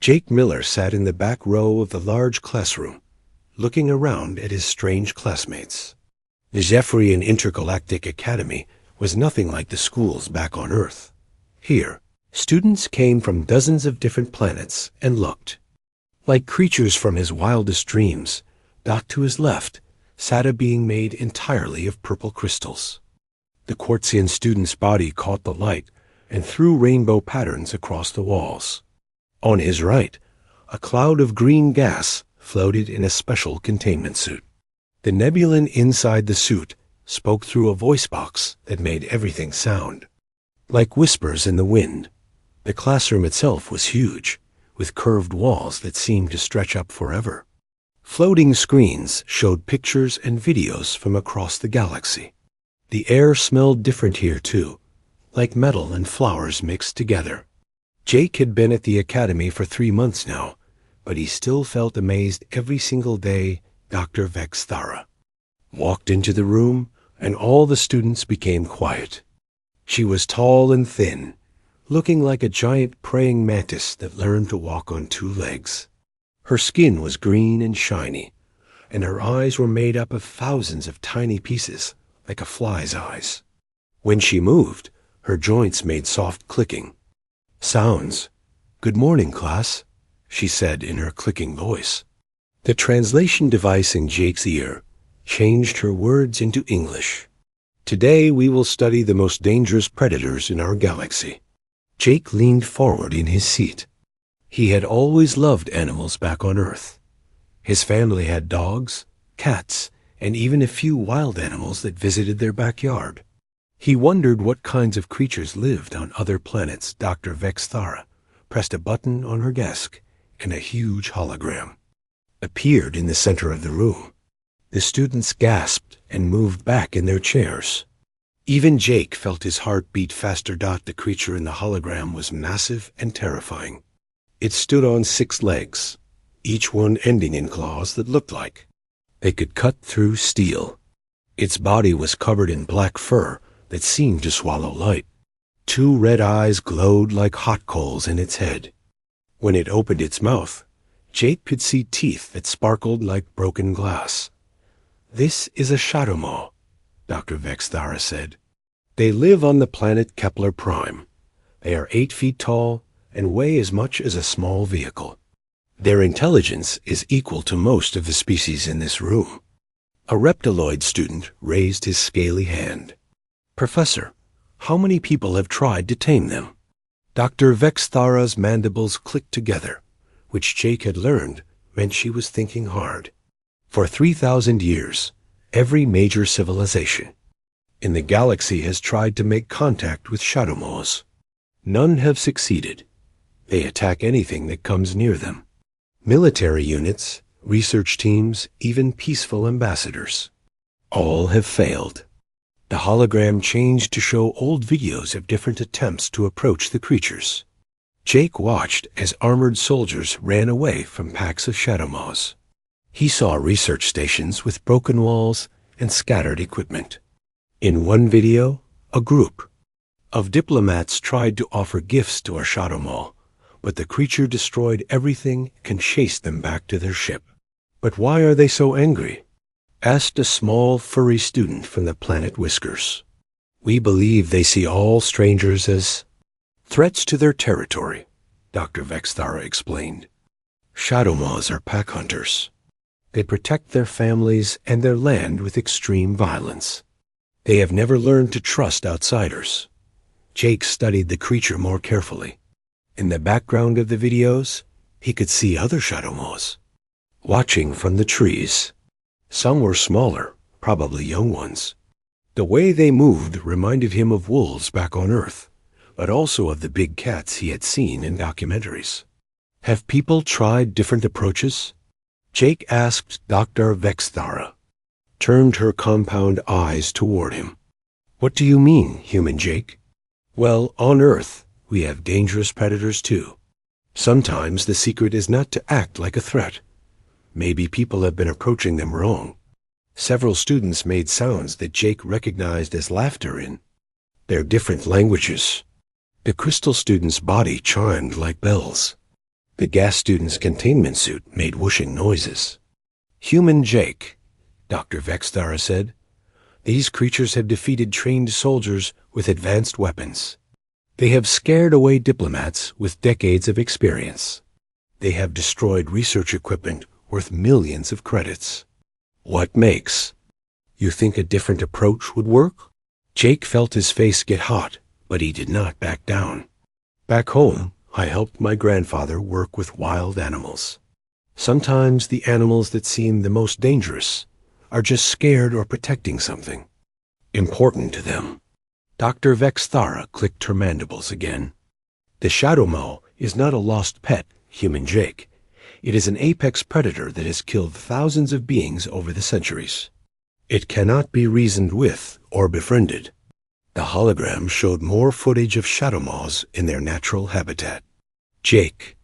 Jake Miller sat in the back row of the large classroom, looking around at his strange classmates. The Zephyrian Intergalactic Academy was nothing like the schools back on Earth. Here, students came from dozens of different planets and looked. Like creatures from his wildest dreams, back to his left sat a being made entirely of purple crystals. The Quartzian student's body caught the light and threw rainbow patterns across the walls. On his right, a cloud of green gas floated in a special containment suit. The nebulan inside the suit spoke through a voice box that made everything sound. Like whispers in the wind, the classroom itself was huge, with curved walls that seemed to stretch up forever. Floating screens showed pictures and videos from across the galaxy. The air smelled different here, too, like metal and flowers mixed together. Jake had been at the academy for 3 months now, but he still felt amazed every single day Dr. Vexthara walked into the room, and all the students became quiet. She was tall and thin, looking like a giant praying mantis that learned to walk on 2 legs. Her skin was green and shiny, and her eyes were made up of thousands of tiny pieces, like a fly's eyes. When she moved, her joints made soft clicking sounds. "Good morning, class," she said in her clicking voice. The translation device in Jake's ear changed her words into English. "Today we will study the most dangerous predators in our galaxy." Jake leaned forward in his seat. He had always loved animals back on Earth. His family had dogs, cats, and even a few wild animals that visited their backyard. He wondered what kinds of creatures lived on other planets. Dr. Vexthara pressed a button on her desk, and a huge hologram appeared in the center of the room. The students gasped and moved back in their chairs. Even Jake felt his heart beat faster. The creature in the hologram was massive and terrifying. It stood on 6 legs, each one ending in claws that looked like they could cut through steel. Its body was covered in black fur that seemed to swallow light. 2 red eyes glowed like hot coals in its head. When it opened its mouth, Jake could see teeth that sparkled like broken glass. "This is a Shadowmaw," Dr. Vexthara said. "They live on the planet Kepler Prime. They are 8 feet tall and weigh as much as a small vehicle. Their intelligence is equal to most of the species in this room." A reptiloid student raised his scaly hand. "Professor, how many people have tried to tame them?" Dr. Vexthara's mandibles clicked together, which Jake had learned meant she was thinking hard. For 3,000 years, every major civilization in the galaxy has tried to make contact with Shadowmaws. None have succeeded. They attack anything that comes near them. Military units, research teams, even peaceful ambassadors. All have failed. The hologram changed to show old videos of different attempts to approach the creatures. Jake watched as armored soldiers ran away from packs of Shadowmaws. He saw research stations with broken walls and scattered equipment. In one video, a group of diplomats tried to offer gifts to a Shadowmaw, but the creature destroyed everything and chased them back to their ship. "But why are they so angry?" asked a small, furry student from the planet Whiskers. "We believe they see all strangers as threats to their territory," Dr. Vexthara explained. "Shadowmaws are pack hunters. They protect their families and their land with extreme violence. They have never learned to trust outsiders." Jake studied the creature more carefully. In the background of the videos, he could see other Shadowmaws watching from the trees. Some were smaller, probably young ones. The way they moved reminded him of wolves back on Earth, but also of the big cats he had seen in documentaries. "Have people tried different approaches?" Jake asked. Dr. Vexthara turned her compound eyes toward him. "What do you mean, human Jake?" "Well, on Earth, we have dangerous predators too. Sometimes the secret is not to act like a threat. Maybe people have been approaching them wrong." Several students made sounds that Jake recognized as laughter in their different languages. The crystal student's body chimed like bells. The gas student's containment suit made whooshing noises. "Human Jake," Dr. Vexthara said. "These creatures have defeated trained soldiers with advanced weapons. They have scared away diplomats with decades of experience. They have destroyed research equipment worth millions of credits. What makes? You think a different approach would work?" Jake felt his face get hot, but he did not back down. "Back home, I helped my grandfather work with wild animals. Sometimes the animals that seem the most dangerous are just scared or protecting something important to them." Dr. Vexthara clicked her mandibles again. "The shadow maw is not a lost pet, Human Jake. It is an apex predator that has killed thousands of beings over the centuries. It cannot be reasoned with or befriended." The hologram showed more footage of shadow maws in their natural habitat. Jake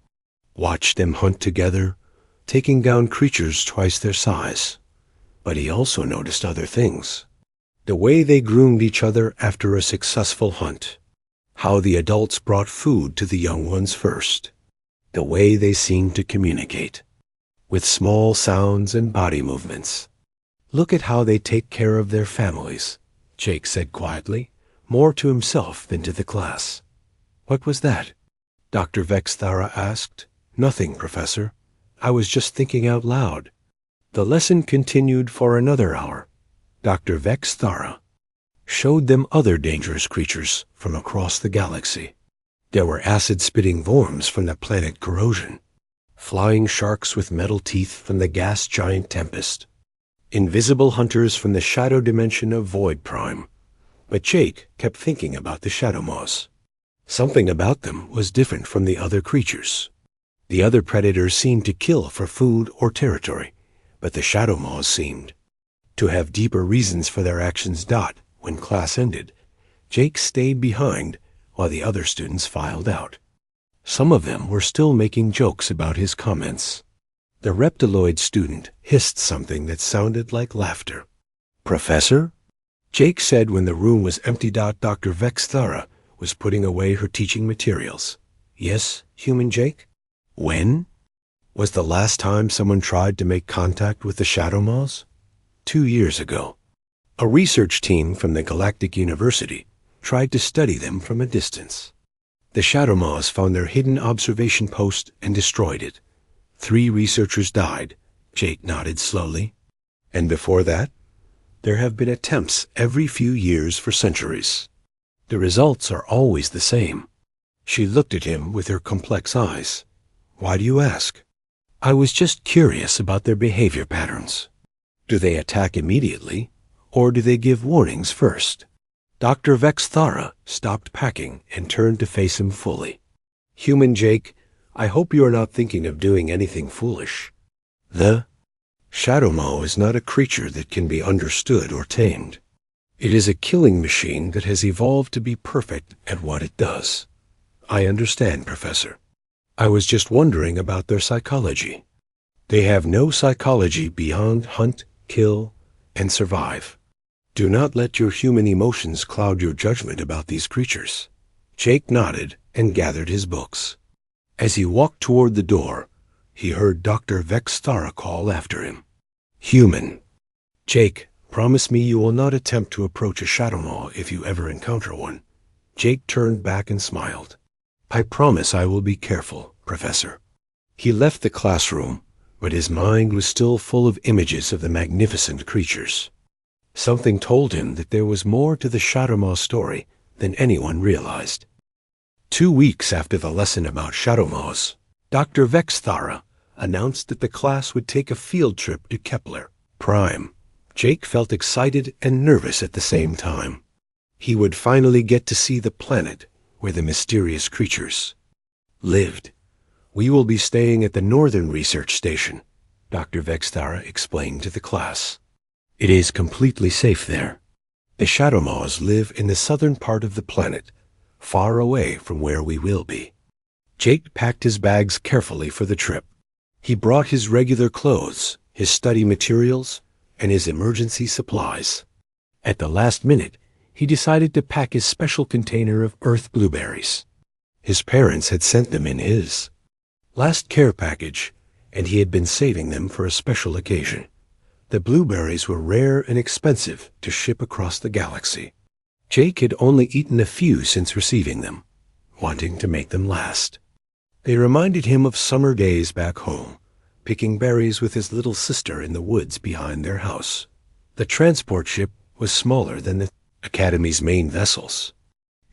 watched them hunt together, taking down creatures twice their size. But he also noticed other things. The way they groomed each other after a successful hunt. How the adults brought food to the young ones first. The way they seemed to communicate. With small sounds and body movements. "Look at how they take care of their families," Jake said quietly, more to himself than to the class. "What was that?" Dr. Vexthara asked. "Nothing, Professor. I was just thinking out loud." The lesson continued for another hour. Dr. Vexthara showed them other dangerous creatures from across the galaxy. There were acid-spitting worms from the planet Corrosion, flying sharks with metal teeth from the gas giant Tempest, invisible hunters from the shadow dimension of Void Prime. But Jake kept thinking about the shadow maws. Something about them was different from the other creatures. The other predators seemed to kill for food or territory, but the shadow maws seemed to have deeper reasons for their actions. When class ended, Jake stayed behind while the other students filed out. Some of them were still making jokes about his comments. The reptiloid student hissed something that sounded like laughter. "Professor?" Jake said when the room was empty. Dr. Vexthara was putting away her teaching materials. "Yes, Human Jake?" "When was the last time someone tried to make contact with the shadow maws?" 2 years ago. A research team from the Galactic University tried to study them from a distance. The shadow maws found their hidden observation post and destroyed it. 3 researchers died, Jake nodded slowly. And before that, there have been attempts every few years for centuries. The results are always the same. She looked at him with her complex eyes. "Why do you ask?" "I was just curious about their behavior patterns. Do they attack immediately, or do they give warnings first?" Dr. Vexthara stopped packing and turned to face him fully. "Human Jake, I hope you are not thinking of doing anything foolish. The shadow maw is not a creature that can be understood or tamed. It is a killing machine that has evolved to be perfect at what it does." "I understand, Professor. I was just wondering about their psychology." "They have no psychology beyond hunt, kill, and survive. Do not let your human emotions cloud your judgment about these creatures." Jake nodded and gathered his books. As he walked toward the door, he heard Dr. Vexthara call after him. "Human. Jake, promise me you will not attempt to approach a shadow maw if you ever encounter one." Jake turned back and smiled. "I promise I will be careful, Professor." He left the classroom, but his mind was still full of images of the magnificent creatures. Something told him that there was more to the shadow maw story than anyone realized. 2 weeks after the lesson about shadow maws, Dr. Vexthara announced that the class would take a field trip to Kepler Prime. Jake felt excited and nervous at the same time. He would finally get to see the planet where the mysterious creatures lived. "We will be staying at the Northern Research Station," Dr. Vexthara explained to the class. "It is completely safe there. The shadow maws live in the southern part of the planet, far away from where we will be." Jake packed his bags carefully for the trip. He brought his regular clothes, his study materials, and his emergency supplies. At the last minute, he decided to pack his special container of earth blueberries. His parents had sent them in his Last care package, and he had been saving them for a special occasion. The blueberries were rare and expensive to ship across the galaxy. Jake had only eaten a few since receiving them, wanting to make them last. They reminded him of summer days back home, picking berries with his little sister in the woods behind their house. The transport ship was smaller than the Academy's main vessels.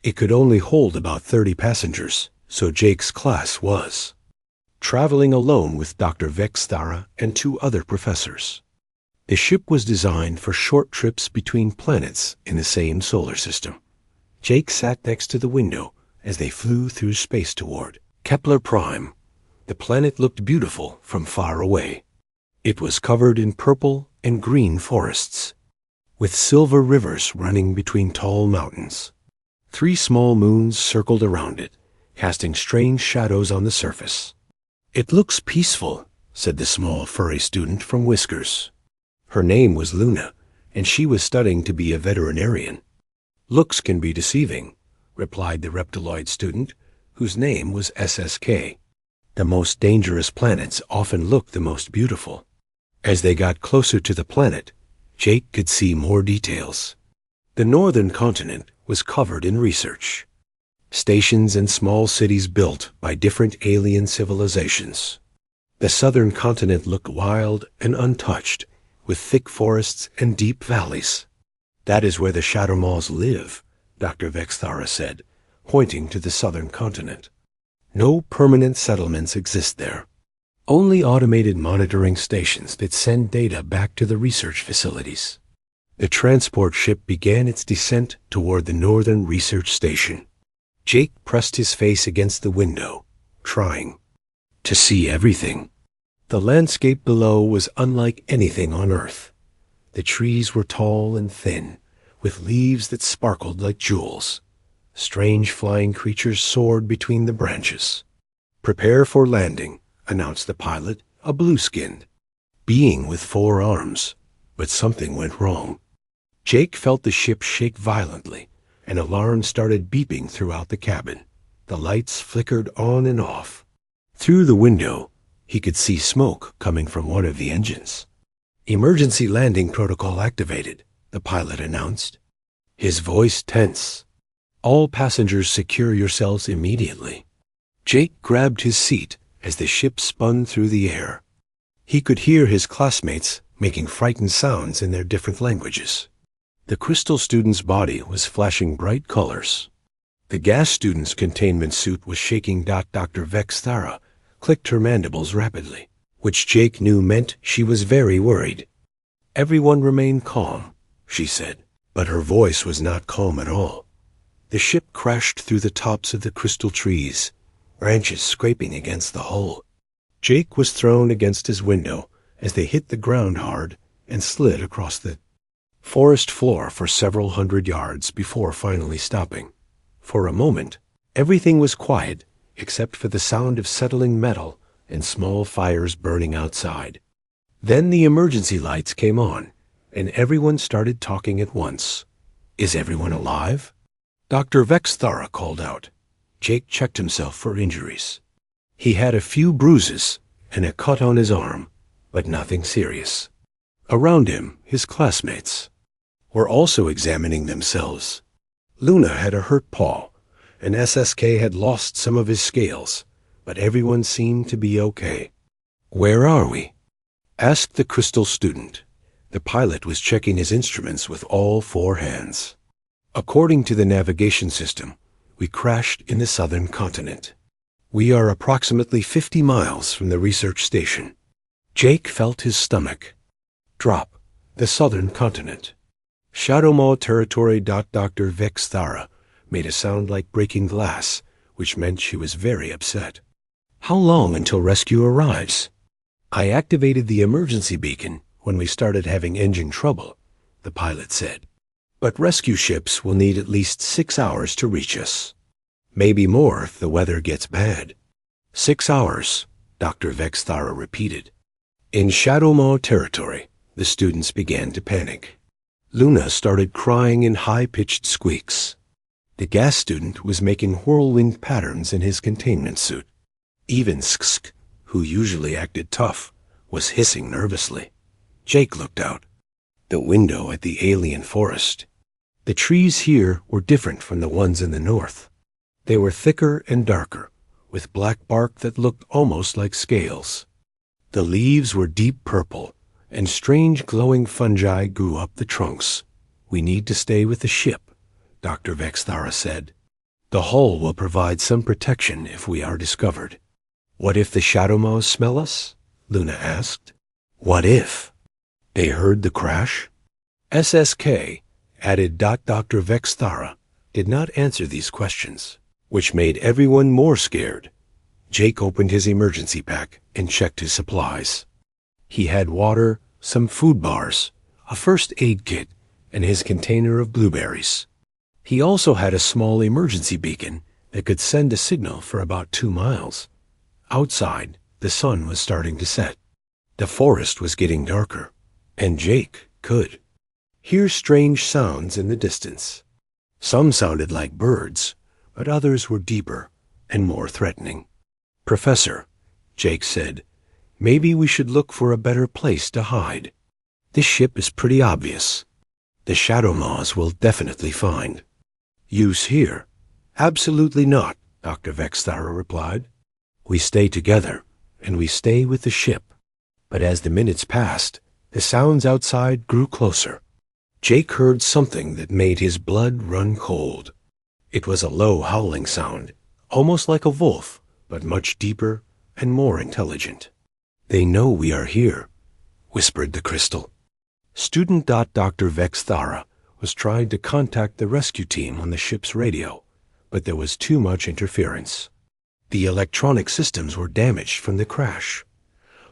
It could only hold about 30 passengers, so Jake's class was traveling alone with Dr. Vexthara and 2 other professors. The ship was designed for short trips between planets in the same solar system. Jake sat next to the window as they flew through space toward Kepler Prime. The planet looked beautiful from far away. It was covered in purple and green forests, with silver rivers running between tall mountains. 3 small moons circled around it, casting strange shadows on the surface. "It looks peaceful," said the small furry student from Whiskers. Her name was Luna, and she was studying to be a veterinarian. "Looks can be deceiving," replied the reptiloid student, whose name was SSK. "The most dangerous planets often look the most beautiful." As they got closer to the planet, Jake could see more details. The northern continent was covered in research. Stations and small cities built by different alien civilizations. The southern continent looked wild and untouched, with thick forests and deep valleys. "That is where the Shadowmaws live," Dr. Vexthara said, pointing to the southern continent. "No permanent settlements exist there. Only automated monitoring stations that send data back to the research facilities." The transport ship began its descent toward the northern research station. Jake pressed his face against the window, trying to see everything. The landscape below was unlike anything on Earth. The trees were tall and thin, with leaves that sparkled like jewels. Strange flying creatures soared between the branches. "Prepare for landing," announced the pilot, a blue-skinned being with 4 arms. But something went wrong. Jake felt the ship shake violently. An alarm started beeping throughout the cabin. The lights flickered on and off. Through the window, he could see smoke coming from one of the engines. "Emergency landing protocol activated," the pilot announced, his voice tense. "All passengers secure yourselves immediately." Jake grabbed his seat as the ship spun through the air. He could hear his classmates making frightened sounds in their different languages. The crystal student's body was flashing bright colors. The gas student's containment suit was shaking. Dr. Vexthara clicked her mandibles rapidly, which Jake knew meant she was very worried. "Everyone remain calm," she said, but her voice was not calm at all. The ship crashed through the tops of the crystal trees, branches scraping against the hull. Jake was thrown against his window as they hit the ground hard and slid across the forest floor for several hundred yards before finally stopping. For a moment, everything was quiet except for the sound of settling metal and small fires burning outside. Then the emergency lights came on, and everyone started talking at once. "Is everyone alive?" Dr. Vexthara called out. Jake checked himself for injuries. He had a few bruises and a cut on his arm, but nothing serious. Around him, his classmates were also examining themselves. Luna had a hurt paw, and SSK had lost some of his scales, but everyone seemed to be okay. "Where are we?" asked the crystal student. The pilot was checking his instruments with all 4 hands. "According to the navigation system, we crashed in the southern continent. We are approximately 50 miles from the research station." Jake felt his stomach drop. The southern continent. Shadowmaw territory. Dr. Vexthara made a sound like breaking glass, which meant she was very upset. "How long until rescue arrives?" "I activated the emergency beacon when we started having engine trouble," the pilot said. "But rescue ships will need at least 6 hours to reach us. Maybe more if the weather gets bad." 6 hours, Dr. Vexthara repeated. In Shadowmaw territory, the students began to panic. Luna started crying in high-pitched squeaks. The gas student was making whirlwind patterns in his containment suit. Even Sksk who usually acted tough, was hissing nervously. Jake looked out the window at the alien forest. The trees here were different from the ones in the north. They were thicker and darker, with black bark that looked almost like scales. The leaves were deep purple, and strange glowing fungi grew up the trunks. "We need to stay with the ship," Dr. Vexthara said. "The hull will provide some protection if we are discovered." "What if the shadow moths smell us?" Luna asked. "What if they heard the crash?" SSK added. Dr. Vexthara did not answer these questions, which made everyone more scared. Jake opened his emergency pack and checked his supplies. He had water, some food bars, a first aid kit, and his container of blueberries. He also had a small emergency beacon that could send a signal for about 2 miles. Outside, the sun was starting to set. The forest was getting darker, and Jake could hear strange sounds in the distance. Some sounded like birds, but others were deeper and more threatening. "Professor," Jake said, "maybe we should look for a better place to hide. This ship is pretty obvious. The shadow moths will definitely find." "Use here?" "Absolutely not," Dr. Vexthara replied. "We stay together, and we stay with the ship." But as the minutes passed, the sounds outside grew closer. Jake heard something that made his blood run cold. It was a low howling sound, almost like a wolf, but much deeper and more intelligent. "They know we are here," whispered the crystal. Student Dr. Vexthara was trying to contact the rescue team on the ship's radio, but there was too much interference. The electronic systems were damaged from the crash.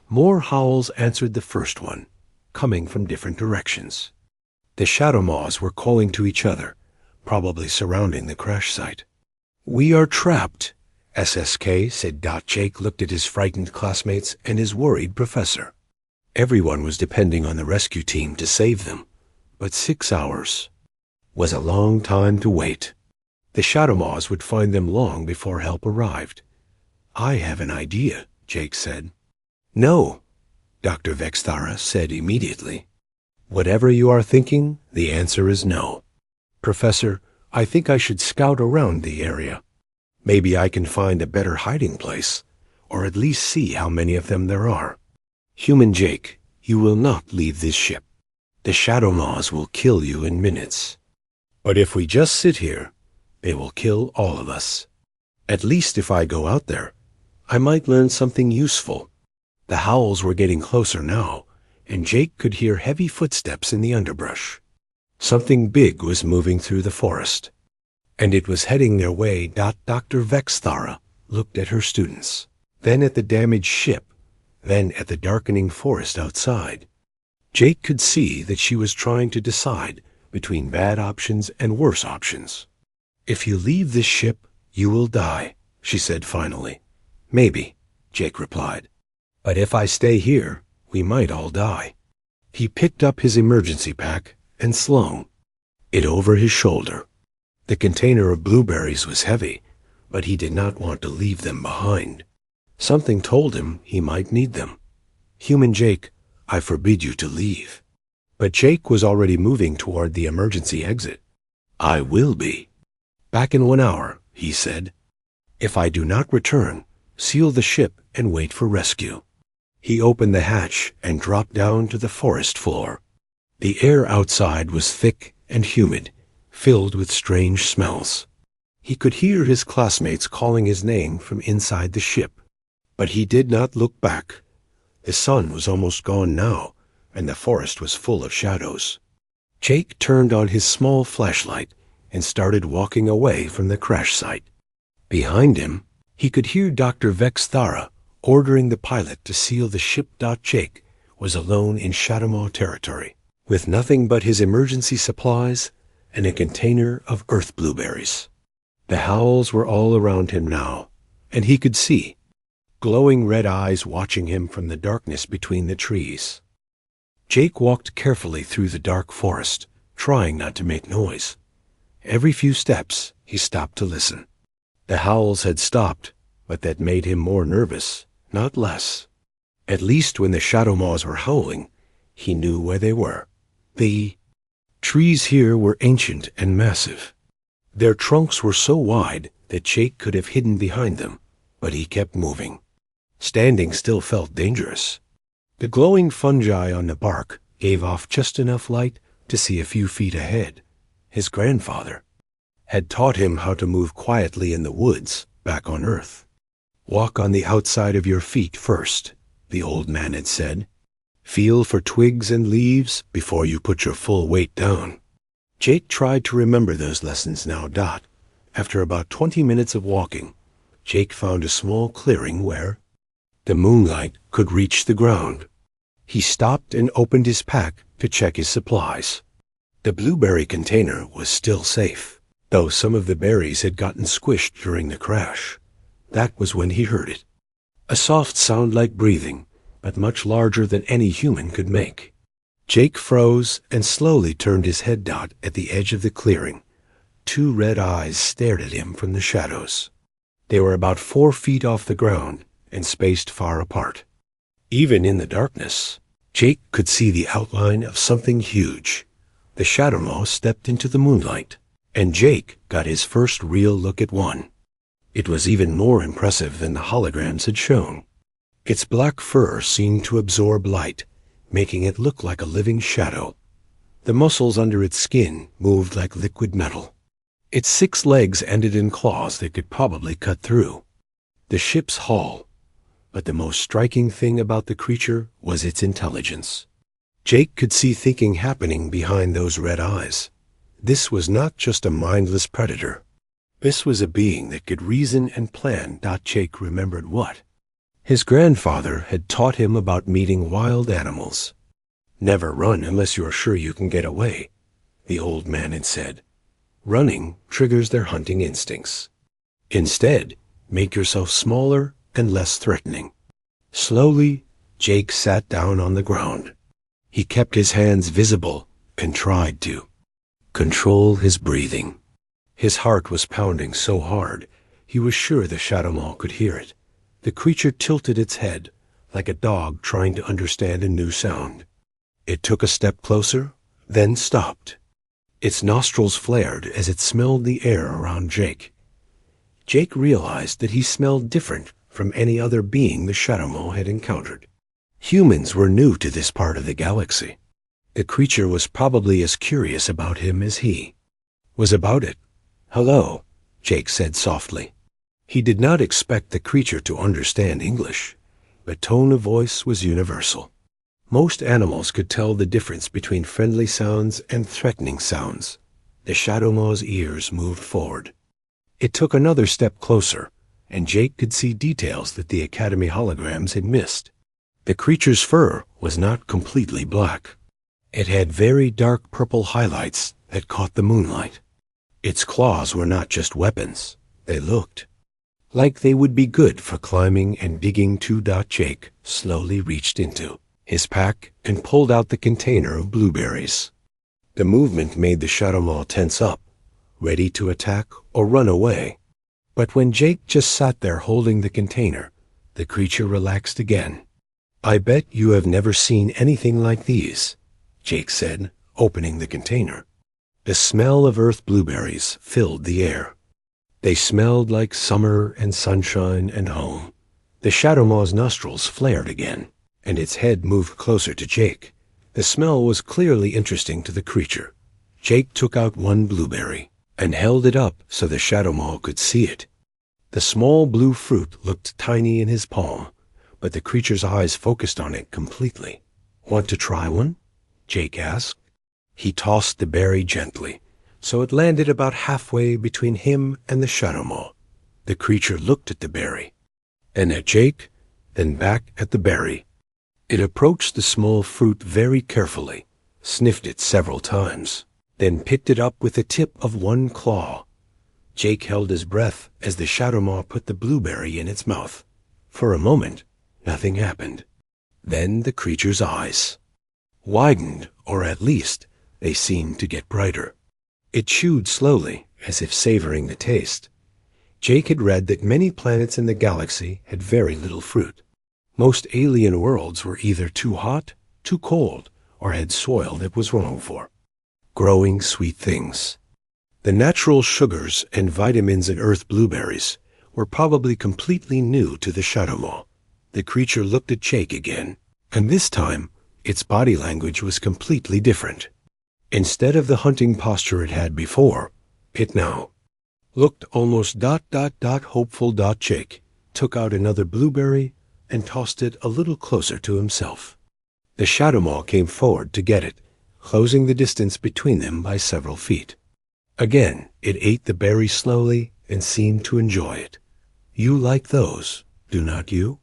More howls answered the first one, coming from different directions. The shadow moths were calling to each other, probably surrounding the crash site. "We are trapped," SSK said. Jake looked at his frightened classmates and his worried professor. Everyone was depending on the rescue team to save them, but 6 hours was a long time to wait. The shadow moths would find them long before help arrived. "I have an idea," Jake said. "No," Dr. Vexthara said immediately. "Whatever you are thinking, the answer is no. Professor, I think I should scout around the area. Maybe I can find a better hiding place, or at least see how many of them there are. Human Jake, you will not leave this ship. The shadow moths will kill you in minutes. But if we just sit here, they will kill all of us. At least if I go out there, I might learn something useful." The howls were getting closer now, and Jake could hear heavy footsteps in the underbrush. Something big was moving through the forest, and it was heading their way. Dr. Vexthara looked at her students, then at the damaged ship, then at the darkening forest outside. Jake could see that she was trying to decide between bad options and worse options. "If you leave this ship, you will die," she said finally. "Maybe," Jake replied. "But if I stay here, we might all die." He picked up his emergency pack and slung it over his shoulder. The container of blueberries was heavy, but he did not want to leave them behind. Something told him he might need them. "Human Jake, I forbid you to leave." But Jake was already moving toward the emergency exit. "I will be back in 1 hour," he said. "If I do not return, seal the ship and wait for rescue." He opened the hatch and dropped down to the forest floor. The air outside was thick and humid, filled with strange smells. He could hear his classmates calling his name from inside the ship, but he did not look back. The sun was almost gone now, and the forest was full of shadows. Jake turned on his small flashlight and started walking away from the crash site. Behind him, he could hear Dr. Vexthara ordering the pilot to seal the ship. Jake was alone in Shadowmaw territory, with nothing but his emergency supplies and a container of earth blueberries. The howls were all around him now, and he could see glowing red eyes watching him from the darkness between the trees. Jake walked carefully through the dark forest, trying not to make noise. Every few steps, he stopped to listen. The howls had stopped, but that made him more nervous, not less. At least when the shadow maws were howling, he knew where they were. The trees here were ancient and massive. Their trunks were so wide that Jake could have hidden behind them, but he kept moving. Standing still felt dangerous. The glowing fungi on the bark gave off just enough light to see a few feet ahead. His grandfather had taught him how to move quietly in the woods back on Earth. "Walk on the outside of your feet first," the old man had said. "Feel for twigs and leaves before you put your full weight down." Jake tried to remember those lessons now. After about 20 minutes of walking, Jake found a small clearing where the moonlight could reach the ground. He stopped and opened his pack to check his supplies. The blueberry container was still safe, though some of the berries had gotten squished during the crash. That was when he heard it. A soft sound like breathing, but much larger than any human could make. Jake froze and slowly turned his head at the edge of the clearing. Two red eyes stared at him from the shadows. They were about 4 feet off the ground and spaced far apart. Even in the darkness, Jake could see the outline of something huge. The shadow maw stepped into the moonlight, and Jake got his first real look at one. It was even more impressive than the holograms had shown. Its black fur seemed to absorb light, making it look like a living shadow. The muscles under its skin moved like liquid metal. Its 6 legs ended in claws that could probably cut through the ship's hull. But the most striking thing about the creature was its intelligence. Jake could see thinking happening behind those red eyes. This was not just a mindless predator. This was a being that could reason and plan. Jake remembered what his grandfather had taught him about meeting wild animals. "Never run unless you are sure you can get away," the old man had said. "Running triggers their hunting instincts. Instead, make yourself smaller and less threatening." Slowly, Jake sat down on the ground. He kept his hands visible and tried to control his breathing. His heart was pounding so hard, he was sure the shadow maw could hear it. The creature tilted its head, like a dog trying to understand a new sound. It took a step closer, then stopped. Its nostrils flared as it smelled the air around Jake. Jake realized that he smelled different from any other being the shadow maw had encountered. Humans were new to this part of the galaxy. The creature was probably as curious about him as he was about it. "Hello," Jake said softly. He did not expect the creature to understand English, but tone of voice was universal. Most animals could tell the difference between friendly sounds and threatening sounds. The shadow maw's ears moved forward. It took another step closer, and Jake could see details that the Academy holograms had missed. The creature's fur was not completely black. It had very dark purple highlights that caught the moonlight. Its claws were not just weapons. They looked like they would be good for climbing and digging too. Jake slowly reached into his pack and pulled out the container of blueberries. The movement made the shadow maw tense up, ready to attack or run away. But when Jake just sat there holding the container, the creature relaxed again. "I bet you have never seen anything like these," Jake said, opening the container. The smell of earth blueberries filled the air. They smelled like summer and sunshine and home. The shadow maw's nostrils flared again, and its head moved closer to Jake. The smell was clearly interesting to the creature. Jake took out one blueberry and held it up so the shadow maw could see it. The small blue fruit looked tiny in his palm, but the creature's eyes focused on it completely. "Want to try one?" Jake asked. He tossed the berry gently, so it landed about halfway between him and the shadow maw. The creature looked at the berry, and at Jake, then back at the berry. It approached the small fruit very carefully, sniffed it several times, then picked it up with the tip of one claw. Jake held his breath as the shadow maw put the blueberry in its mouth. For a moment, nothing happened. Then the creature's eyes widened, or at least they seemed to get brighter. It chewed slowly, as if savoring the taste. Jake had read that many planets in the galaxy had very little fruit. Most alien worlds were either too hot, too cold, or had soil that was wrong for growing sweet things. The natural sugars and vitamins in Earth blueberries were probably completely new to the Shadow Maw. The creature looked at Jake again, and this time its body language was completely different. Instead of the hunting posture it had before, it now looked almost ... hopeful. Jake took out another blueberry and tossed it a little closer to himself. The Shadow Maw came forward to get it, closing the distance between them by several feet. Again, it ate the berry slowly and seemed to enjoy it. "You like those, do not you?"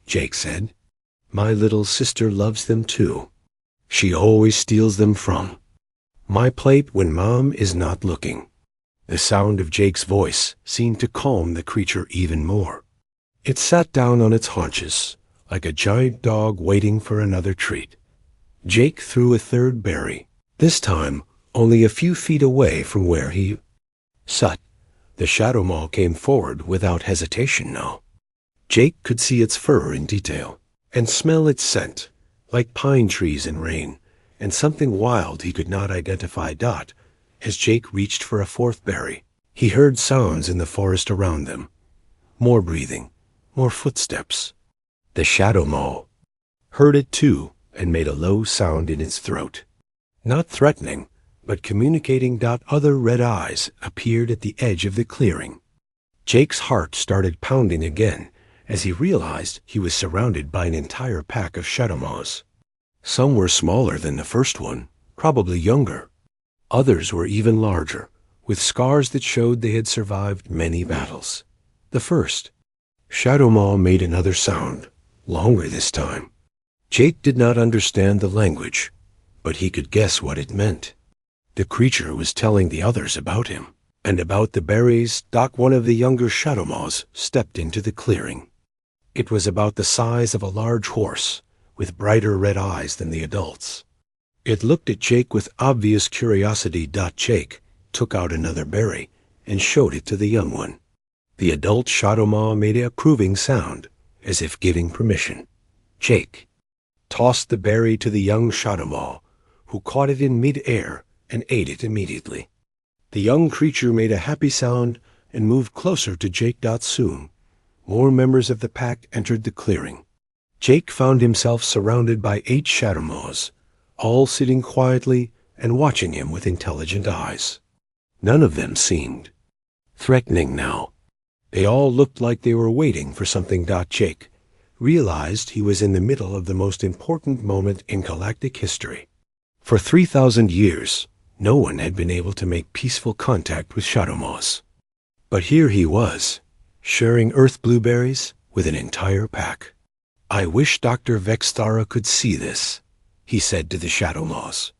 Jake said. "My little sister loves them too. She always steals them from my plate when Mom is not looking." The sound of Jake's voice seemed to calm the creature even more. It sat down on its haunches, like a giant dog waiting for another treat. Jake threw a third berry, this time only a few feet away from where he sat. The Shadow Maw came forward without hesitation now. Jake could see its fur in detail, and smell its scent, like pine trees in rain, and something wild he could not identify. As Jake reached for a fourth berry, he heard sounds in the forest around them. More breathing, more footsteps. The Shadow Maw heard it too and made a low sound in its throat. Not threatening, but communicating. Other red eyes appeared at the edge of the clearing. Jake's heart started pounding again as he realized he was surrounded by an entire pack of Shadow Maws. Some were smaller than the first one, probably younger. Others were even larger, with scars that showed they had survived many battles. The first Shadow Maw made another sound, longer this time. Jake did not understand the language, but he could guess what it meant. The creature was telling the others about him, and about the berries. One of the younger Shadow Maws stepped into the clearing. It was about the size of a large horse, with brighter red eyes than the adults. It looked at Jake with obvious curiosity. Jake took out another berry and showed it to the young one. The adult Shadow Maw made an approving sound, as if giving permission. Jake tossed the berry to the young Shadow Maw, who caught it in mid-air and ate it immediately. The young creature made a happy sound and moved closer to Jake. Soon, more members of the pack entered the clearing. Jake found himself surrounded by 8 Shadow Maws, all sitting quietly and watching him with intelligent eyes. None of them seemed threatening now. They all looked like they were waiting for something. Jake realized he was in the middle of the most important moment in galactic history. For 3,000 years, no one had been able to make peaceful contact with Shadow Maws. But here he was, sharing Earth blueberries with an entire pack. "I wish Dr. Vexthara could see this," he said to the Shadow Maws.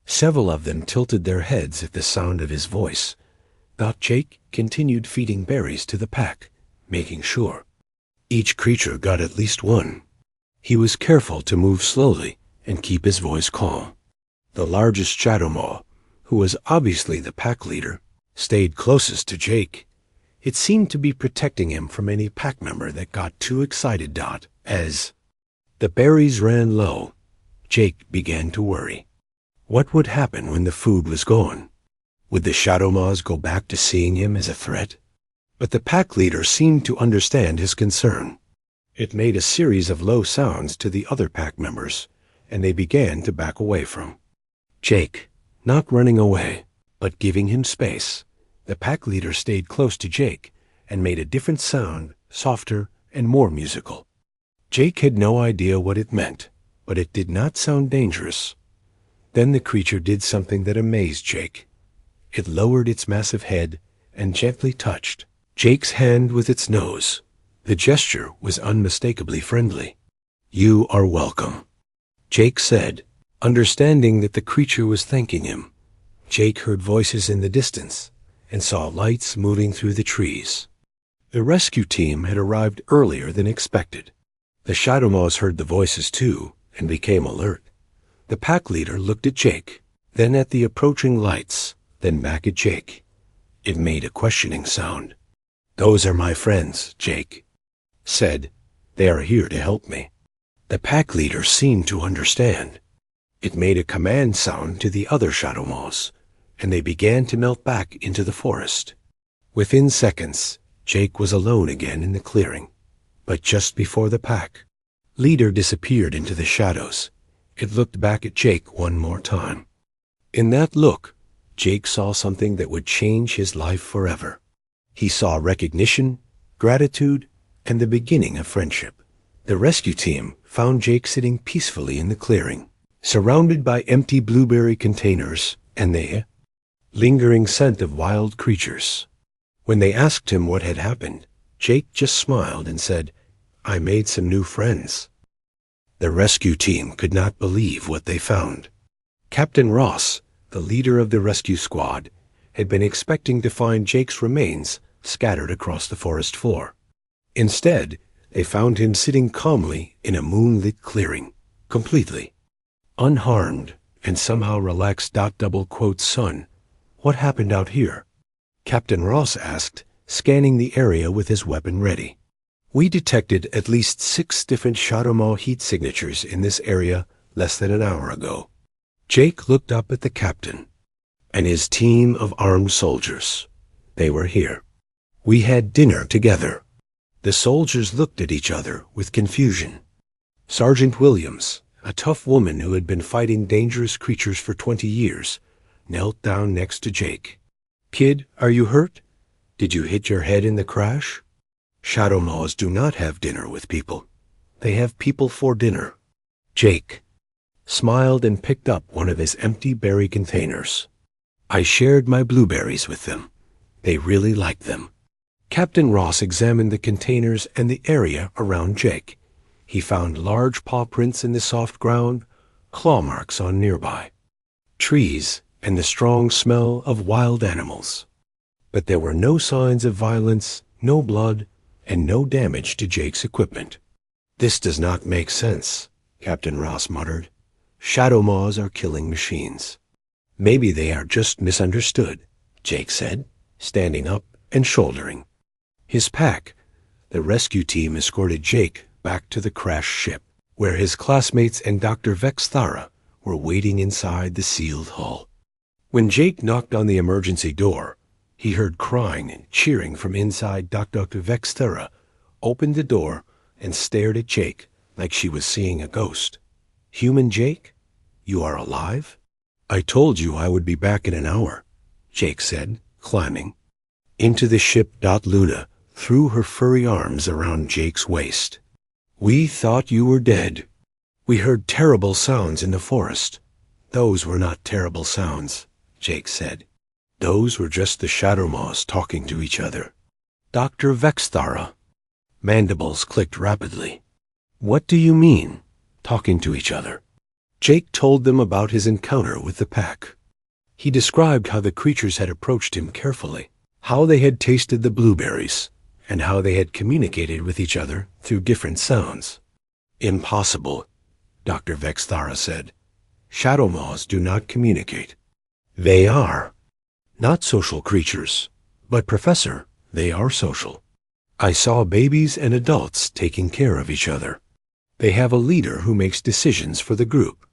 Several of them tilted their heads at the sound of his voice. Jake continued feeding berries to the pack, making sure each creature got at least one. He was careful to move slowly and keep his voice calm. The largest Shadow Maw, who was obviously the pack leader, stayed closest to Jake. It seemed to be protecting him from any pack member that got too excited. As the berries ran low, Jake began to worry. What would happen when the food was gone? Would the Shadow Maws go back to seeing him as a threat? But the pack leader seemed to understand his concern. It made a series of low sounds to the other pack members, and they began to back away from Jake, not running away, but giving him space. The pack leader stayed close to Jake and made a different sound, softer and more musical. Jake had no idea what it meant, but it did not sound dangerous. Then the creature did something that amazed Jake. It lowered its massive head and gently touched Jake's hand with its nose. The gesture was unmistakably friendly. "You are welcome," Jake said, understanding that the creature was thanking him. Jake heard voices in the distance and saw lights moving through the trees. The rescue team had arrived earlier than expected. The Shadow Maws heard the voices too and became alert. The pack leader looked at Jake, then at the approaching lights, then back at Jake. It made a questioning sound. "Those are my friends," Jake said. They are here to help me." The pack leader seemed to understand. It made a command sound to the other shadow moths, and they began to melt back into the forest. Within seconds, Jake was alone again in the clearing. But just before the pack leader disappeared into the shadows, it looked back at Jake one more time. In that look, Jake saw something that would change his life forever. He saw recognition, gratitude, and the beginning of friendship. The rescue team found Jake sitting peacefully in the clearing, surrounded by empty blueberry containers and the lingering scent of wild creatures. When they asked him what had happened, Jake just smiled and said, "I made some new friends." The rescue team could not believe what they found. Captain Ross, the leader of the rescue squad, had been expecting to find Jake's remains scattered across the forest floor. Instead, they found him sitting calmly in a moonlit clearing, completely unharmed and somehow relaxed. "Son, what happened out here?" Captain Ross asked, scanning the area with his weapon ready. "We detected at least 6 different shadow maw heat signatures in this area less than an hour ago." Jake looked up at the captain and his team of armed soldiers. They were here. "We had dinner together." The soldiers looked at each other with confusion. Sergeant Williams, a tough woman who had been fighting dangerous creatures for 20 years, knelt down next to Jake. "Kid, are you hurt? Did you hit your head in the crash?" Shadow maws do not have dinner with people. They have people for dinner. Jake smiled and picked up one of his empty berry containers. "I shared my blueberries with them. They really liked them." Captain Ross examined the containers and the area around Jake. He found large paw prints in the soft ground, claw marks on nearby trees, and the strong smell of wild animals. But there were no signs of violence, no blood, and no damage to Jake's equipment. "This does not make sense," Captain Ross muttered. "Shadow maws are killing machines." "Maybe they are just misunderstood," Jake said, standing up and shouldering his pack. The rescue team escorted Jake back to the crashed ship, where his classmates and Dr. Vexthara were waiting inside the sealed hull. When Jake knocked on the emergency door, he heard crying and cheering from inside. Dr. Vexthara opened the door and stared at Jake like she was seeing a ghost. "Human Jake? You are alive?" "I told you I would be back in an hour," Jake said, climbing into the ship. Luna threw her furry arms around Jake's waist. "We thought you were dead. We heard terrible sounds in the forest." "Those were not terrible sounds," Jake said. "Those were just the shadow maws talking to each other." "Dr. Vexthara." Mandibles clicked rapidly. "What do you mean, talking to each other?" Jake told them about his encounter with the pack. He described how the creatures had approached him carefully, how they had tasted the blueberries, and how they had communicated with each other through different sounds. "Impossible," Dr. Vexthara said. "Shadow maws do not communicate. They are not social creatures, but Professor, they are social. I saw babies and adults taking care of each other. They have a leader who makes decisions for the group.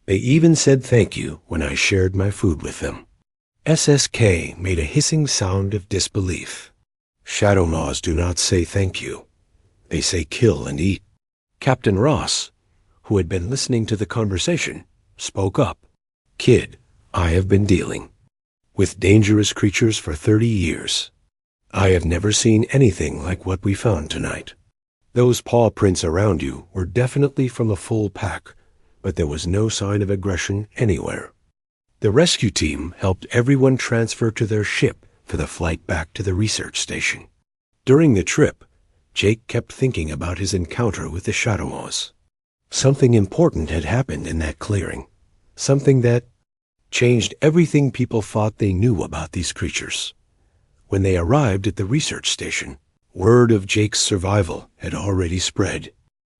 They even said thank you when I shared my food with them." SSK made a hissing sound of disbelief. "Shadow maws do not say thank you. They say kill and eat." Captain Ross, who had been listening to the conversation, spoke up. "Kid, I have been dealing with dangerous creatures for 30 years. I have never seen anything like what we found tonight. Those paw prints around you were definitely from a full pack, but there was no sign of aggression anywhere." The rescue team helped everyone transfer to their ship for the flight back to the research station. During the trip, Jake kept thinking about his encounter with the shadow maws. Something important had happened in that clearing, something that changed everything people thought they knew about these creatures. When they arrived at the research station, word of Jake's survival had already spread.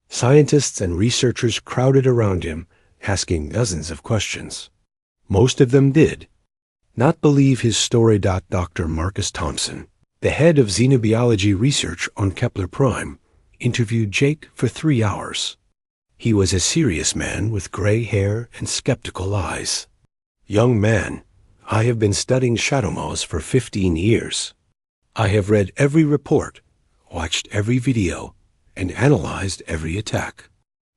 Scientists and researchers crowded around him, asking dozens of questions. Most of them did not believe his story. Dr. Marcus Thompson, the head of xenobiology research on Kepler Prime, interviewed Jake for 3 hours. He was a serious man with gray hair and skeptical eyes. "Young man, I have been studying shadow moths for 15 years. I have read every report, watched every video, and analyzed every attack.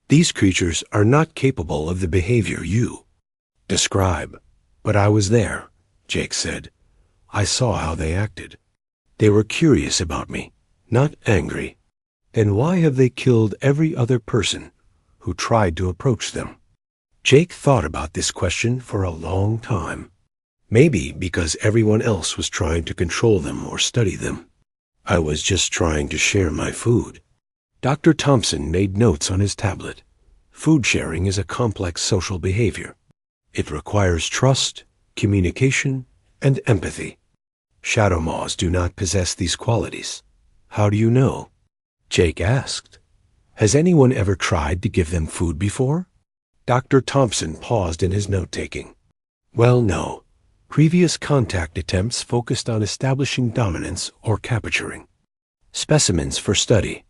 These creatures are not capable of the behavior you describe. But I was there," Jake said. "I saw how they acted. They were curious about me, not angry. Then why have they killed every other person who tried to approach them?" Jake thought about this question for a long time. Maybe because everyone else was trying to control them or study them. "I was just trying to share my food." Dr. Thompson made notes on his tablet. Food sharing is a complex social behavior. It requires trust, communication, and empathy. Shadow moths do not possess these qualities. "How do you know?" Jake asked. "Has anyone ever tried to give them food before?" Dr. Thompson paused in his note-taking. "Well, no. Previous contact attempts focused on establishing dominance or capturing specimens for study.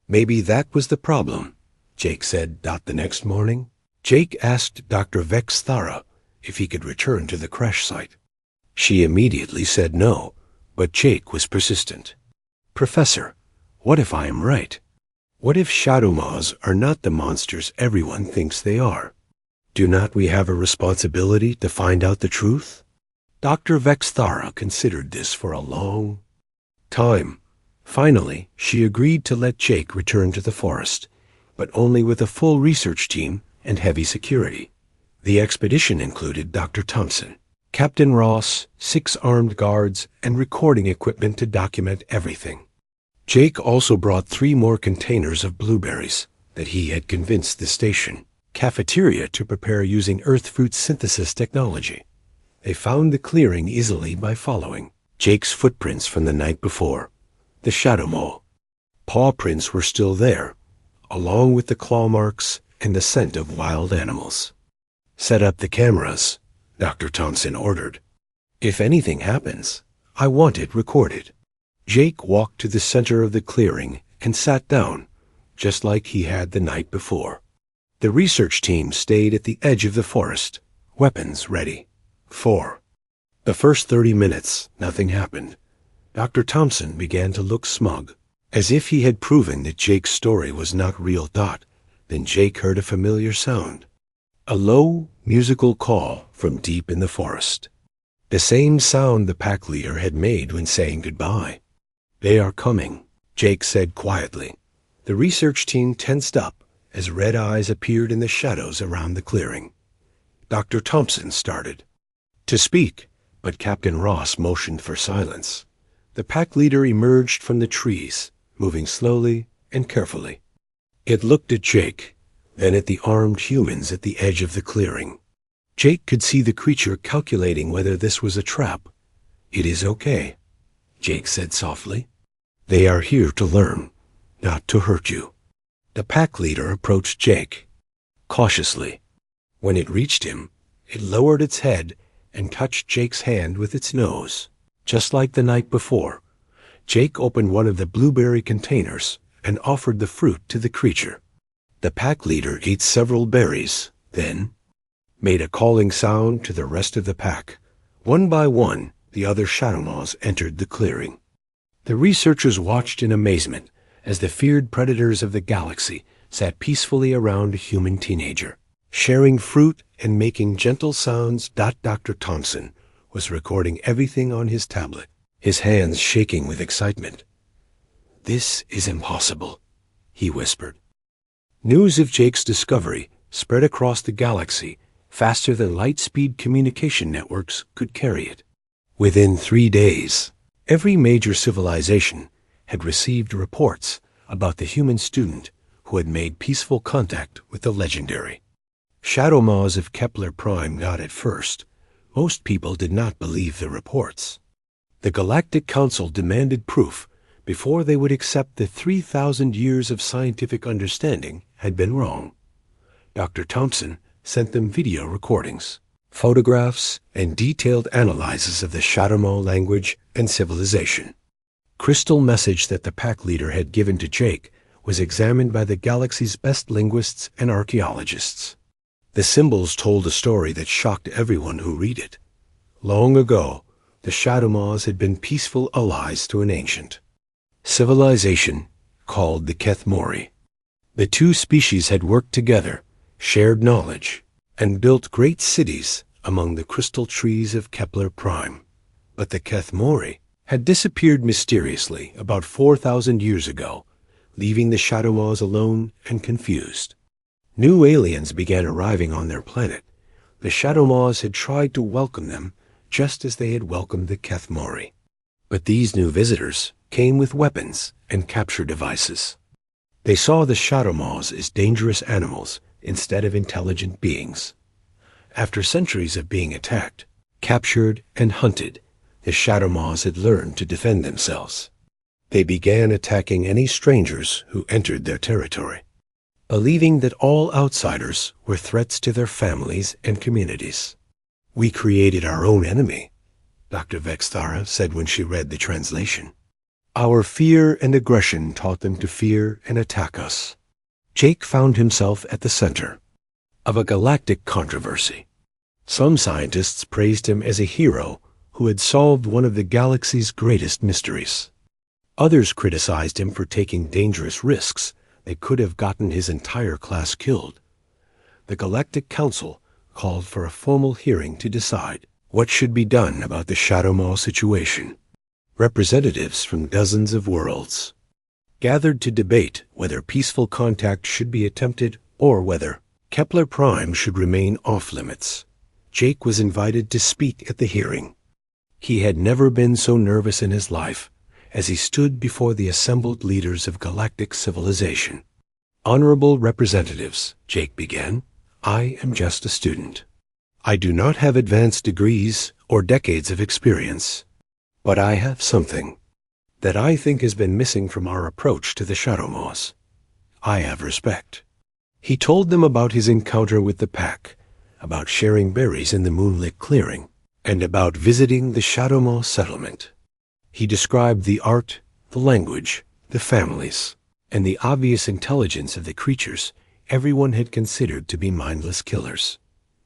Maybe that was the problem," Jake said. The next morning, Jake asked Dr. Vex Thara if he could return to the crash site. She immediately said no, but Jake was persistent. "Professor, what if I am right? What if shadow moths are not the monsters everyone thinks they are? Do not we have a responsibility to find out the truth?" Dr. Vex Thara considered this for a long time. Finally, she agreed to let Jake return to the forest, but only with a full research team and heavy security. The expedition included Dr. Thompson, Captain Ross, 6 armed guards, and recording equipment to document everything. Jake also brought 3 more containers of blueberries that he had convinced the station cafeteria to prepare using earth fruit synthesis technology. They found the clearing easily by following Jake's footprints from the night before. The shadow mole paw prints were still there, along with the claw marks and the scent of wild animals. "Set up the cameras," Dr. Thompson ordered. "If anything happens, I want it recorded." Jake walked to the center of the clearing and sat down, just like he had the night before. The research team stayed at the edge of the forest, weapons ready. For the first 30 minutes, nothing happened. Dr. Thompson began to look smug, as if he had proven that Jake's story was not real. Then Jake heard a familiar sound. A low, musical call from deep in the forest. The same sound the pack leader had made when saying goodbye. "They are coming," Jake said quietly. The research team tensed up as red eyes appeared in the shadows around the clearing. Dr. Thompson started to speak, but Captain Ross motioned for silence. The pack leader emerged from the trees, moving slowly and carefully. It looked at Jake, then at the armed humans at the edge of the clearing. Jake could see the creature calculating whether this was a trap. "It is okay," Jake said softly. "They are here to learn, not to hurt you." The pack leader approached Jake cautiously. When it reached him, it lowered its head and touched Jake's hand with its nose. Just like the night before, Jake opened one of the blueberry containers and offered the fruit to the creature. The pack leader ate several berries, then made a calling sound to the rest of the pack. One by one, the other shadow moths entered the clearing. The researchers watched in amazement as the feared predators of the galaxy sat peacefully around a human teenager, sharing fruit and making gentle sounds. Dr. Thompson was recording everything on his tablet, his hands shaking with excitement. "This is impossible," he whispered. News of Jake's discovery spread across the galaxy faster than light-speed communication networks could carry it. Within 3 days, every major civilization had received reports about the human student who had made peaceful contact with the legendary shadow moths of Kepler Prime. At first, most people did not believe the reports. The Galactic Council demanded proof before they would accept that 3,000 years of scientific understanding had been wrong. Dr. Thompson sent them video recordings, photographs, and detailed analyses of the shadow moth language and civilization. Crystal message that the pack leader had given to Jake was examined by the galaxy's best linguists and archaeologists. The symbols told a story that shocked everyone who read it. Long ago, the Shadowmaws had been peaceful allies to an ancient civilization called the Kethmori. The two species had worked together, shared knowledge, and built great cities among the crystal trees of Kepler Prime. But the Kethmori had disappeared mysteriously about 4,000 years ago, leaving the Shadowmaws alone and confused. New aliens began arriving on their planet. The Shadowmaws had tried to welcome them just as they had welcomed the Kethmori. But these new visitors came with weapons and capture devices. They saw the Shadowmaws as dangerous animals instead of intelligent beings. After centuries of being attacked, captured, and hunted, the Shadowmaws had learned to defend themselves. They began attacking any strangers who entered their territory, believing that all outsiders were threats to their families and communities. "We created our own enemy," Dr. Vexthara said when she read the translation. "Our fear and aggression taught them to fear and attack us." Jake found himself at the center of a galactic controversy. Some scientists praised him as a hero who had solved one of the galaxy's greatest mysteries. Others criticized him for taking dangerous risks that could have gotten his entire class killed. The Galactic Council called for a formal hearing to decide what should be done about the Shadowmaw situation. Representatives from dozens of worlds gathered to debate whether peaceful contact should be attempted or whether Kepler Prime should remain off-limits. Jake was invited to speak at the hearing. He had never been so nervous in his life as he stood before the assembled leaders of galactic civilization. "Honorable representatives," Jake began, "I am just a student. I do not have advanced degrees or decades of experience, but I have something that I think has been missing from our approach to the Shadowmaws. I have respect." He told them about his encounter with the pack, about sharing berries in the moonlit clearing, and about visiting the Shadowmaw settlement. He described the art, the language, the families, and the obvious intelligence of the creatures everyone had considered to be mindless killers.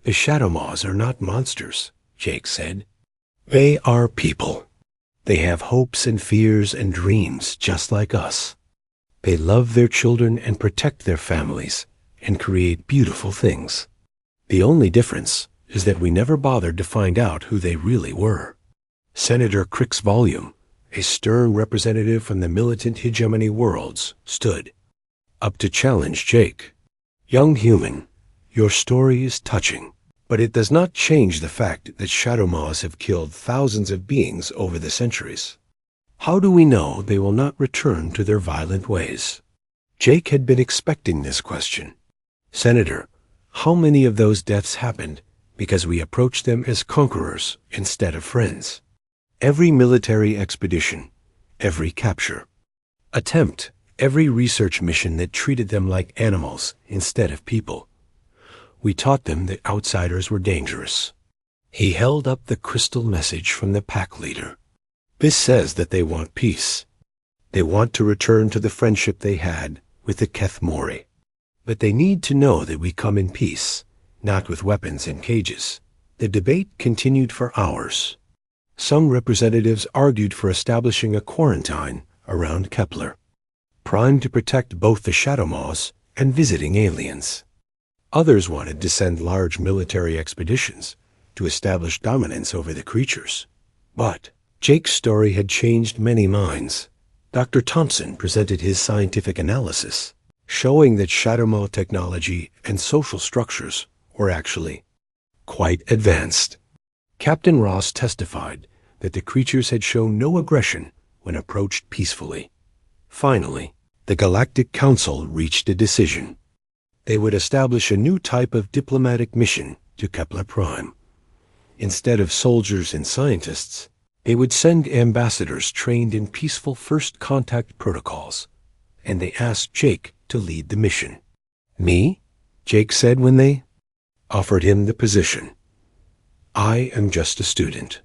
"The Shadowmaws are not monsters," Jake said. "They are people. They have hopes and fears and dreams just like us. They love their children and protect their families and create beautiful things. The only difference is that we never bothered to find out who they really were." Senator Crick's volume, a stern representative from the militant hegemony worlds, stood up to challenge Jake. "Young human, your story is touching, but it does not change the fact that Shadowmaws have killed thousands of beings over the centuries. How do we know they will not return to their violent ways?" Jake had been expecting this question. "Senator, how many of those deaths happened because we approached them as conquerors instead of friends? Every military expedition, every capture attempt, every research mission that treated them like animals instead of people. We taught them that outsiders were dangerous." He held up the crystal message from the pack leader. "This says that they want peace. They want to return to the friendship they had with the Kethmori. But they need to know that we come in peace, not with weapons and cages." The debate continued for hours. Some representatives argued for establishing a quarantine around Kepler, primed to protect both the Shadowmaws and visiting aliens. Others wanted to send large military expeditions to establish dominance over the creatures. But Jake's story had changed many minds. Dr. Thompson presented his scientific analysis, showing that Shadowmaw technology and social structures were actually quite advanced. Captain Ross testified that the creatures had shown no aggression when approached peacefully. Finally, the Galactic Council reached a decision. They would establish a new type of diplomatic mission to Kepler Prime. Instead of soldiers and scientists, they would send ambassadors trained in peaceful first contact protocols, and they asked Jake to lead the mission. "Me?" Jake said when they offered him the position. "I am just a student.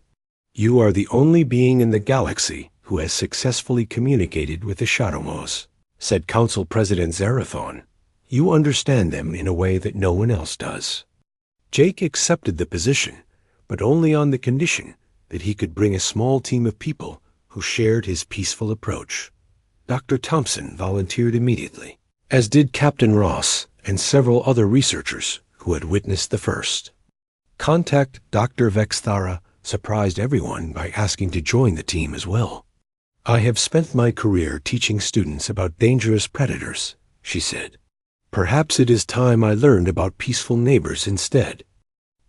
You are the only being in the galaxy who has successfully communicated with the Shadowmaws. said Council President Zerathon. "You understand them in a way that no one else does." Jake accepted the position, but only on the condition that he could bring a small team of people who shared his peaceful approach. Dr. Thompson volunteered immediately, as did Captain Ross and several other researchers who had witnessed the first. Contact Dr. Vexthara surprised everyone by asking to join the team as well. "I have spent my career teaching students about dangerous predators," she said. "Perhaps it is time I learned about peaceful neighbors instead."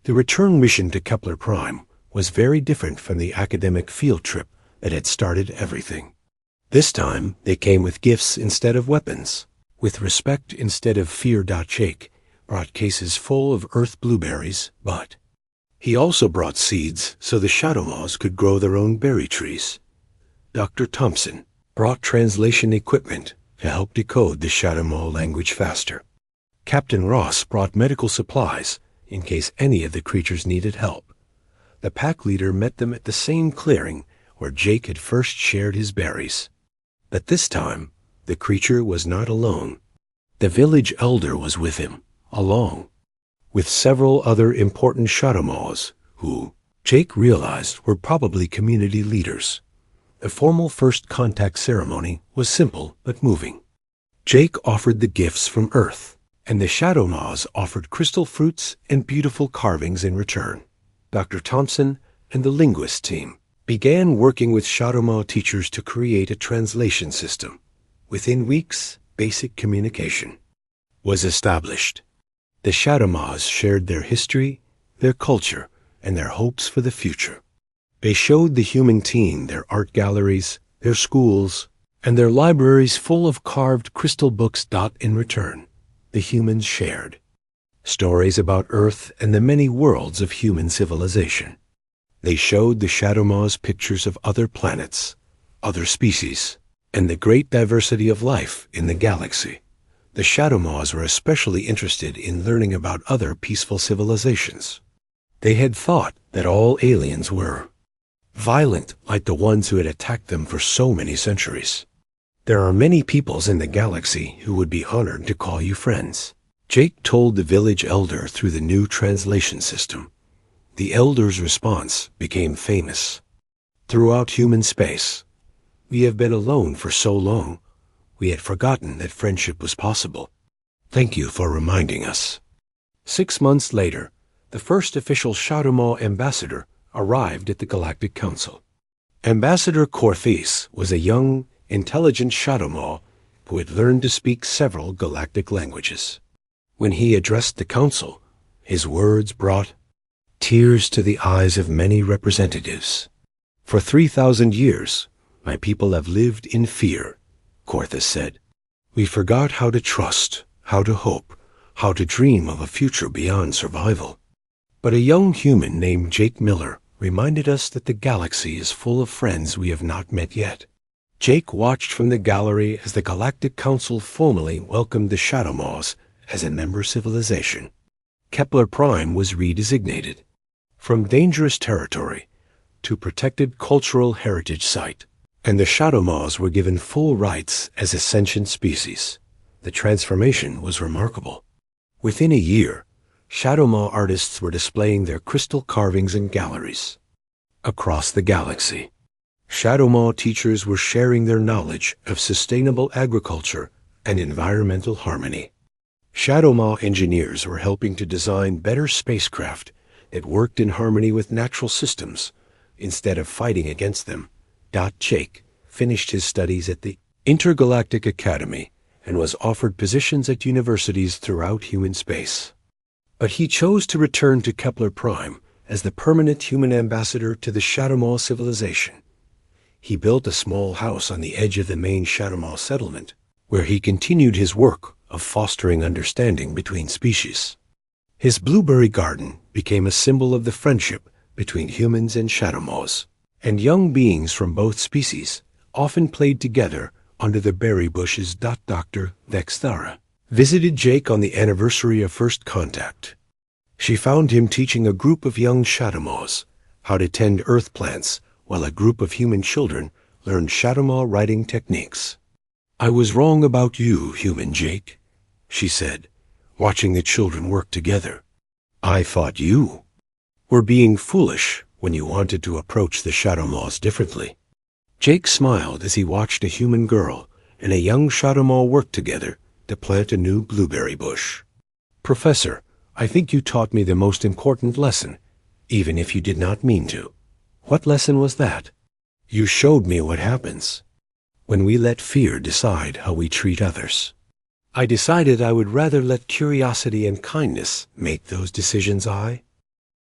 The return mission to Kepler Prime was very different from the academic field trip that had started everything. This time, they came with gifts instead of weapons, with respect instead of fear. Jake brought cases full of earth blueberries, but he also brought seeds so the shadow moths could grow their own berry trees. Dr. Thompson brought translation equipment to help decode the shadow moth language faster. Captain Ross brought medical supplies in case any of the creatures needed help. The pack leader met them at the same clearing where Jake had first shared his berries. But this time, the creature was not alone. The village elder was with him, along with several other important shadow moths who, Jake realized, were probably community leaders. The formal first contact ceremony was simple but moving. Jake offered the gifts from Earth, and the shadow moths offered crystal fruits and beautiful carvings in return. Dr. Thompson and the linguist team began working with shadow moth teachers to create a translation system. Within weeks, basic communication was established. The shadow moths shared their history, their culture, and their hopes for the future. They showed the human team their art galleries, their schools, and their libraries full of carved crystal books. In return, the humans shared stories about Earth and the many worlds of human civilization. They showed the shadow moths pictures of other planets, other species, and the great diversity of life in the galaxy. The shadow moths were especially interested in learning about other peaceful civilizations. They had thought that all aliens were violent like the ones who had attacked them for so many centuries. "There are many peoples in the galaxy who would be honored to call you friends," Jake told the village elder through the new translation system. The elder's response became famous. "Throughout human space, we have been alone for so long, we had forgotten that friendship was possible. Thank you for reminding us." 6 months later, the first official shadow moth ambassador arrived at the Galactic Council. Ambassador Corthese was a young, intelligent shadow moth who had learned to speak several galactic languages. When he addressed the council, his words brought tears to the eyes of many representatives. "For 3,000 years, my people have lived in fear," Corthese said. "We forgot how to trust, how to hope, how to dream of a future beyond survival." But a young human named Jake Miller reminded us that the galaxy is full of friends we have not met yet. Jake watched from the gallery as the Galactic Council formally welcomed the shadow moths as a member civilization. Kepler Prime was redesignated from dangerous territory to protected cultural heritage site, and the shadow moths were given full rights as a sentient species. The transformation was remarkable. Within a year, shadow moth artists were displaying their crystal carvings in galleries across the galaxy. Shadow moth teachers were sharing their knowledge of sustainable agriculture and environmental harmony. Shadow moth engineers were helping to design better spacecraft that worked in harmony with natural systems instead of fighting against them. Jake finished his studies at the Intergalactic Academy and was offered positions at universities throughout human space. But he chose to return to Kepler Prime as the permanent human ambassador to the shadow moth civilization. He built a small house on the edge of the main shadow moth settlement, where he continued his work of fostering understanding between species. His blueberry garden became a symbol of the friendship between humans and shadow moths, and young beings from both species often played together under the berry bushes. Dr. Vexthara visited Jake on the anniversary of first contact. She found him teaching a group of young shadow moths how to tend earth plants while a group of human children learned shadow moth writing techniques. "I was wrong about you, human Jake," she said, watching the children work together. "I thought you were being foolish when you wanted to approach the Shadowmaws differently." Jake smiled as he watched a human girl and a young Shadowmaw work together to plant a new blueberry bush. "Professor, I think you taught me the most important lesson, even if you did not mean to." "What lesson was that?" "You showed me what happens when we let fear decide how we treat others. I decided I would rather let curiosity and kindness make those decisions,